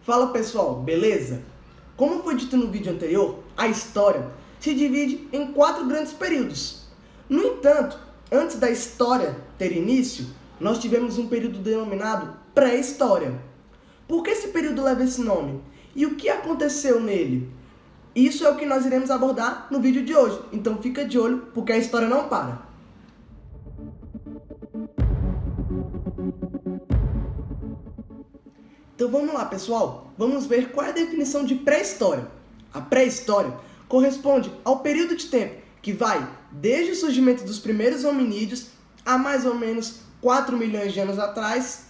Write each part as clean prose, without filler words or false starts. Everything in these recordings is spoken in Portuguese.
Fala pessoal, beleza? Como foi dito no vídeo anterior, a história se divide em 4 grandes períodos. No entanto, antes da história ter início, nós tivemos um período denominado pré-história. Por que esse período leva esse nome? E o que aconteceu nele? Isso é o que nós iremos abordar no vídeo de hoje, então fica de olho porque a história não para. Então vamos lá, pessoal. Vamos ver qual é a definição de pré-história. A pré-história corresponde ao período de tempo que vai desde o surgimento dos primeiros hominídeos há mais ou menos 4 milhões de anos atrás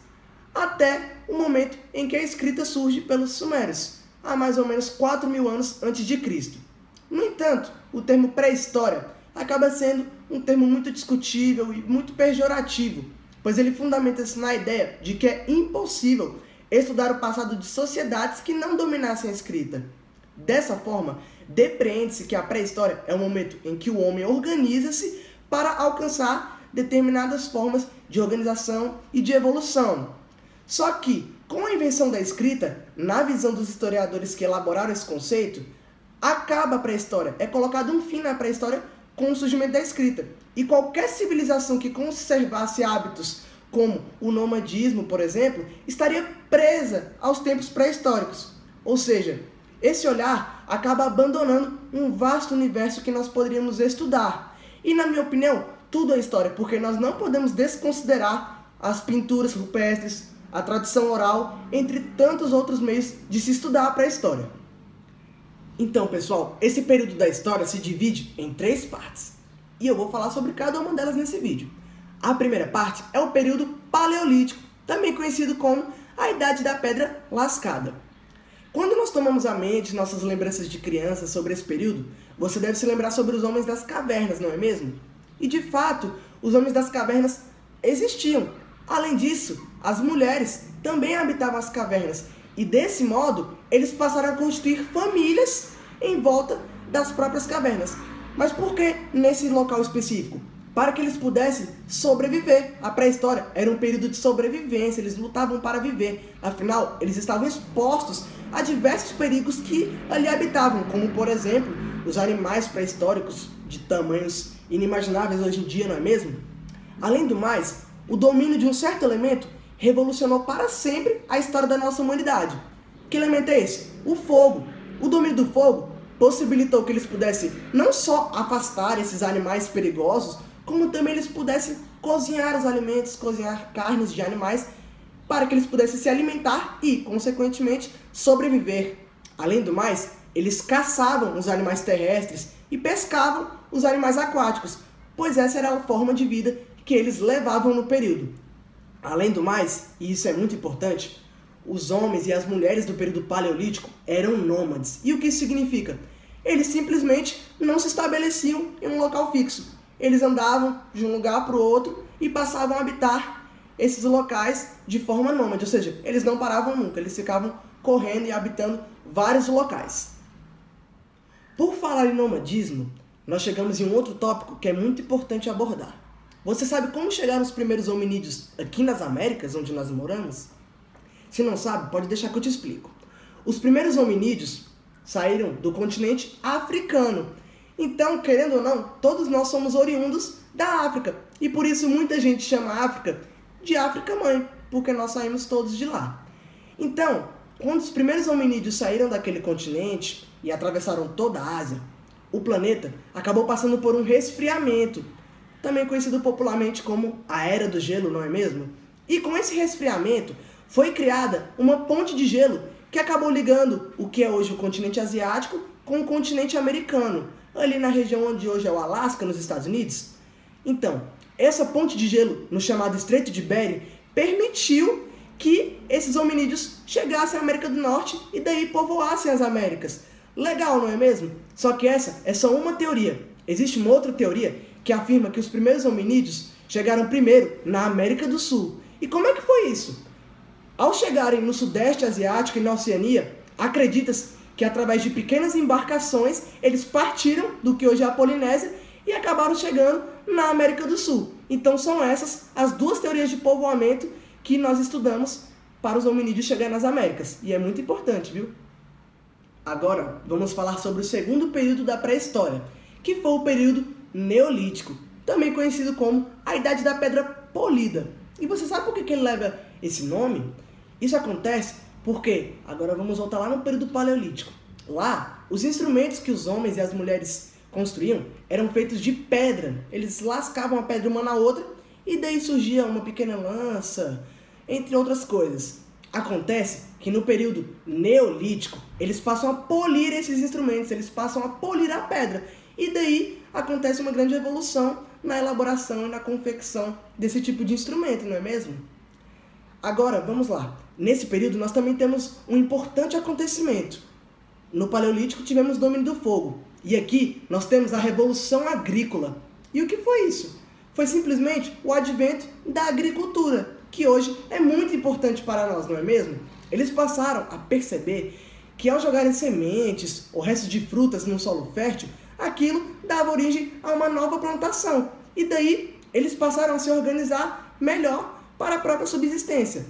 até o momento em que a escrita surge pelos sumérios, há mais ou menos 4.000 anos antes de Cristo. No entanto, o termo pré-história acaba sendo um termo muito discutível e muito pejorativo, pois ele fundamenta-se na ideia de que é impossível estudar o passado de sociedades que não dominassem a escrita. Dessa forma, depreende-se que a pré-história é o momento em que o homem organiza-se para alcançar determinadas formas de organização e de evolução. Só que, com a invenção da escrita, na visão dos historiadores que elaboraram esse conceito, acaba a pré-história, é colocado um fim na pré-história com o surgimento da escrita. E qualquer civilização que conservasse hábitos como o nomadismo, por exemplo, estaria presa aos tempos pré-históricos. Ou seja, esse olhar acaba abandonando um vasto universo que nós poderíamos estudar. E, na minha opinião, tudo é história, porque nós não podemos desconsiderar as pinturas rupestres, a tradição oral, entre tantos outros meios de se estudar a pré-história. Então, pessoal, esse período da história se divide em 3 partes. E eu vou falar sobre cada uma delas nesse vídeo. A primeira parte é o período paleolítico, também conhecido como a Idade da Pedra Lascada. Quando nós tomamos à mente nossas lembranças de criança sobre esse período, você deve se lembrar sobre os homens das cavernas, não é mesmo? E de fato, os homens das cavernas existiam. Além disso, as mulheres também habitavam as cavernas e desse modo eles passaram a constituir famílias em volta das próprias cavernas. Mas por que nesse local específico? Para que eles pudessem sobreviver. A pré-história era um período de sobrevivência, eles lutavam para viver. Afinal, eles estavam expostos a diversos perigos que ali habitavam, como, por exemplo, os animais pré-históricos de tamanhos inimagináveis hoje em dia, não é mesmo? Além do mais, o domínio de um certo elemento revolucionou para sempre a história da nossa humanidade. Que elemento é esse? O fogo. O domínio do fogo possibilitou que eles pudessem não só afastar esses animais perigosos, como também eles pudessem cozinhar os alimentos, cozinhar carnes de animais, para que eles pudessem se alimentar e, consequentemente, sobreviver. Além do mais, eles caçavam os animais terrestres e pescavam os animais aquáticos, pois essa era a forma de vida que eles levavam no período. Além do mais, e isso é muito importante, os homens e as mulheres do período paleolítico eram nômades. E o que isso significa? Eles simplesmente não se estabeleciam em um local fixo. Eles andavam de um lugar para o outro e passavam a habitar esses locais de forma nômade, ou seja, eles não paravam nunca, eles ficavam correndo e habitando vários locais. Por falar em nomadismo, nós chegamos em um outro tópico que é muito importante abordar. Você sabe como chegaram os primeiros hominídeos aqui nas Américas, onde nós moramos? Se não sabe, pode deixar que eu te explico. Os primeiros hominídeos saíram do continente africano. Então, querendo ou não, todos nós somos oriundos da África. E por isso muita gente chama a África de África-mãe, porque nós saímos todos de lá. Então, quando os primeiros hominídeos saíram daquele continente e atravessaram toda a Ásia, o planeta acabou passando por um resfriamento, também conhecido popularmente como a Era do Gelo, não é mesmo? E com esse resfriamento foi criada uma ponte de gelo que acabou ligando o que é hoje o continente asiático com o continente americano, ali na região onde hoje é o Alasca, nos Estados Unidos. Então, essa ponte de gelo, no chamado Estreito de Bering, permitiu que esses hominídeos chegassem à América do Norte e daí povoassem as Américas. Legal, não é mesmo? Só que essa é só uma teoria. Existe uma outra teoria que afirma que os primeiros hominídeos chegaram primeiro na América do Sul. E como é que foi isso? Ao chegarem no Sudeste Asiático e na Oceania, acredita-se que através de pequenas embarcações eles partiram do que hoje é a Polinésia e acabaram chegando na América do Sul. Então são essas as 2 teorias de povoamento que nós estudamos para os hominídeos chegarem nas Américas. E é muito importante, viu? Agora, vamos falar sobre o segundo período da pré-história, que foi o período Neolítico, também conhecido como a Idade da Pedra Polida. E você sabe por que ele leva esse nome? Isso acontece porque, agora vamos voltar lá no período Paleolítico. Lá, os instrumentos que os homens e as mulheres construíam eram feitos de pedra. Eles lascavam a pedra uma na outra e daí surgia uma pequena lança, entre outras coisas. Acontece que no período Neolítico, eles passam a polir esses instrumentos, eles passam a polir a pedra. E daí acontece uma grande evolução na elaboração e na confecção desse tipo de instrumento, não é mesmo? Agora, vamos lá. Nesse período, nós também temos um importante acontecimento. No Paleolítico, tivemos o domínio do fogo. E aqui, nós temos a Revolução Agrícola. E o que foi isso? Foi simplesmente o advento da agricultura, que hoje é muito importante para nós, não é mesmo? Eles passaram a perceber que ao jogarem sementes ou restos de frutas num solo fértil, aquilo dava origem a uma nova plantação. E daí, eles passaram a se organizar melhor para a própria subsistência.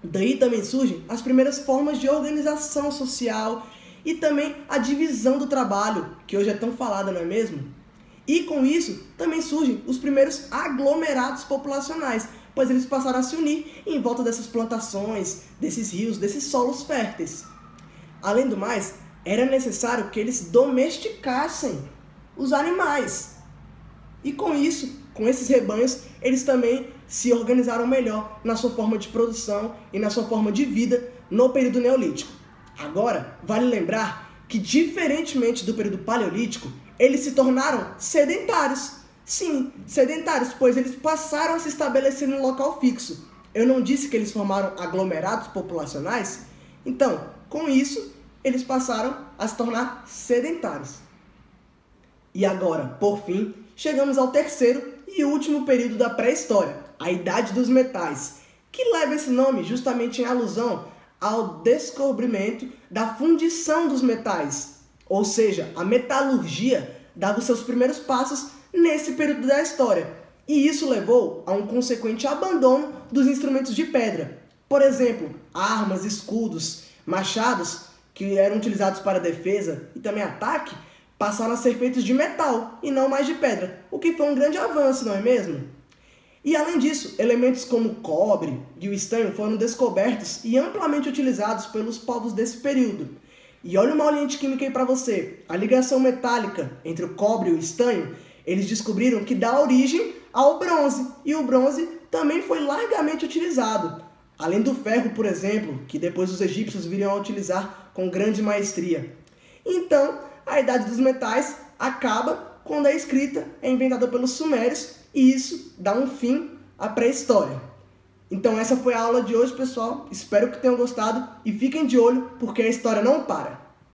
Daí também surgem as primeiras formas de organização social e também a divisão do trabalho, que hoje é tão falada, não é mesmo? E com isso também surgem os primeiros aglomerados populacionais, pois eles passaram a se unir em volta dessas plantações, desses rios, desses solos férteis. Além do mais, era necessário que eles domesticassem os animais. E com isso, com esses rebanhos, eles também se organizaram melhor na sua forma de produção e na sua forma de vida no período Neolítico. Agora, vale lembrar que, diferentemente do período Paleolítico, eles se tornaram sedentários. Sim, sedentários, pois eles passaram a se estabelecer num local fixo. Eu não disse que eles formaram aglomerados populacionais? Então, com isso, eles passaram a se tornar sedentários. E agora, por fim, chegamos ao terceiro e último período da pré-história, a Idade dos Metais, que leva esse nome justamente em alusão ao descobrimento da fundição dos metais, ou seja, a metalurgia dava os seus primeiros passos nesse período da história, e isso levou a um consequente abandono dos instrumentos de pedra. Por exemplo, armas, escudos, machados, que eram utilizados para defesa e também ataque, passaram a ser feitos de metal e não mais de pedra, o que foi um grande avanço, não é mesmo? E além disso, elementos como o cobre e o estanho foram descobertos e amplamente utilizados pelos povos desse período. E olha uma aulinha de química aí para você. A ligação metálica entre o cobre e o estanho, eles descobriram que dá origem ao bronze, e o bronze também foi largamente utilizado. Além do ferro, por exemplo, que depois os egípcios viriam a utilizar com grande maestria. Então, a Idade dos Metais acaba quando a escrita é inventada pelos sumérios, e isso dá um fim à pré-história. Então essa foi a aula de hoje, pessoal. Espero que tenham gostado e fiquem de olho, porque a história não para.